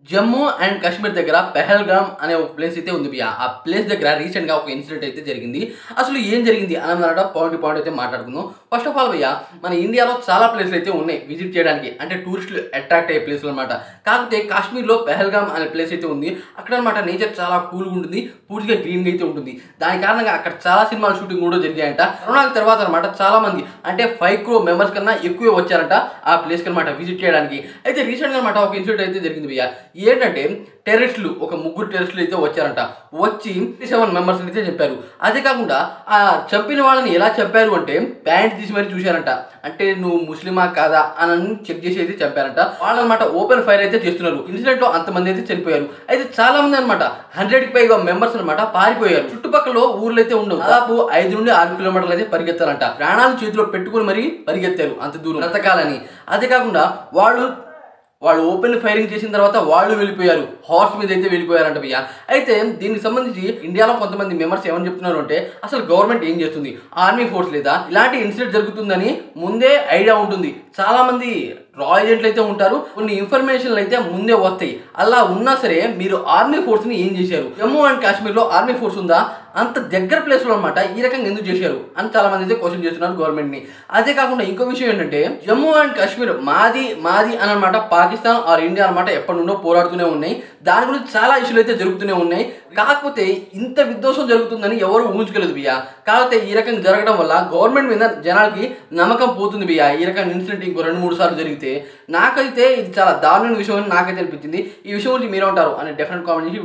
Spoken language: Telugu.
జమ్మూ అండ్ కాశ్మీర్ దగ్గర పెహల్గామ్ అనే ఒక ప్లేస్ అయితే ఉంది భయ్యా. ఆ ప్లేస్ దగ్గర రీసెంట్‌గా ఒక ఇన్సిడెంట్ అయితే జరిగింది. అసలు ఏం జరిగింది అన్నమాట పాయింట్ టు పాయింట్ అయితే మాట్లాడుకుందాం. ఫస్ట్ ఆఫ్ ఆల్ భయ్యా, మన ఇండియాలో చాలా ప్లేస్‌లు అయితే ఉన్నాయి విజిట్ చేయడానికి. అంటే టూరిస్టులు అట్రాక్ట్ అయ్యే ప్లేస్‌లు అన్నమాట. కాకపోతే కాశ్మీర్‌లో పెహల్గామ్ అనే ప్లేస్ అయితే ఉంది. అక్కడ అన్నమాట నేచర్ చాలా కూల్‌గా ఉంటుంది. పూర్తిగా గ్రీన్‌గా అయితే ఉంటుంది. దాని కారణంగా అక్కడ చాలా సినిమాల షూటింగ్ కూడా జరిగాయంట. కరోనా తర్వాత అన్నమాట చాలా మంది అంటే 5 క్రోర్ మెంబర్స్ కన్నా ఎక్కువే వచ్చారంట ఆ ప్లేస్‌కి అన్నమాట విజిట్ చేయడానికి. అయితే రీసెంట్‌గా అన్నమాట ఒక ఇన్సిడెంట్ అయితే జరిగింది భయ్యా. ఏంటంటే టెర్రరిస్టులు ఒక ముగ్గురు టెర్రరిస్టులు అయితే వచ్చారంట. వచ్చి 7 మెంబర్స్ అయితే చంపారు. అదే కాకుండా ఆ చంపిన వాళ్ళని ఎలా చంపారు అంటే ప్యాంట్ తీసి మరీ చూశారంట. అంటే నువ్వు ముస్లిమా కాదా అని చెక్ చేసి అయితే చంపారంట. వాళ్ళనమాట ఓపెన్ ఫైర్ అయితే చేస్తున్నారు. ఇన్సిడెంట్ లో అంతమంది అయితే చనిపోయారు. అయితే చాలా మంది అనమాట 100కి పైగా మెంబర్స్ అనమాట పారిపోయారు. చుట్టుపక్కల ఊర్లు అయితే ఉండవు. దాదాపు 5 నుండి 6 కిలోమీటర్లు అయితే పరిగెత్తారంట. ప్రాణాలు చేతిలో పెట్టుకుని మరీ పరిగెత్తారు అంత దూరం బ్రతకాలని. అదే కాకుండా వాళ్ళు ఓపెన్ ఫైరింగ్ చేసిన తర్వాత వాళ్ళు వెళ్ళిపోయారు. హార్స్ మీద అయితే వెళ్ళిపోయారంట భయ్య. అయితే దీనికి సంబంధించి ఇండియాలో కొంతమంది మెంబర్స్ ఏమని చెప్తున్నారు అంటే అసలు గవర్నమెంట్ ఏం చేస్తుంది, ఆర్మీ ఫోర్స్ లేదా ఇలాంటి ఇన్సిడెంట్ జరుగుతుందని ముందే ఐడియా ఉంటుంది. చాలా మంది రా ఏజెంట్లు అయితే ఉంటారు. కొన్ని ఇన్ఫర్మేషన్లు అయితే ముందే వస్తాయి. అలా ఉన్నా సరే మీరు ఆర్మీ ఫోర్స్ ని ఏం చేశారు? జమ్మూ అండ్ కాశ్మీర్ లో ఆర్మీ ఫోర్స్ ఉందా? అంత దగ్గర ప్లేస్ లో అనమాట ఈ రకంగా ఎందుకు చేశారు అని చాలా మంది అయితే క్వశ్చన్ చేస్తున్నారు గవర్నమెంట్ ని. అదే కాకుండా ఇంకో విషయం ఏంటంటే జమ్మూ అండ్ కాశ్మీర్ మాది అని అనమాట పాకిస్తాన్ ఆర్ ఇండియా అనమాట ఎప్పటి నుండో పోరాడుతూనే ఉన్నాయి. దాని గురించి చాలా ఇష్యూలు అయితే జరుగుతూనే ఉన్నాయి. కాకపోతే ఇంత విధ్వంసం జరుగుతుందని ఎవరు ఊహించుకోలేదు బియ్యా. కాకపోతే ఈ రకంగా జరగడం వల్ల గవర్నమెంట్ మీద జనాలకి నమ్మకం పోతుంది బియ్యా. ఈ రకమైన ఇన్సిడెంట్ ఇంకో 2-3 సార్లు జరిగితే నాకైతే ఇది చాలా దారుణమైన విషయం అని నాకైతే అనిపించింది. ఈ విషయం గురించి మీరు ఉంటారు అని డెఫినెట్ కామెంట్ చేసి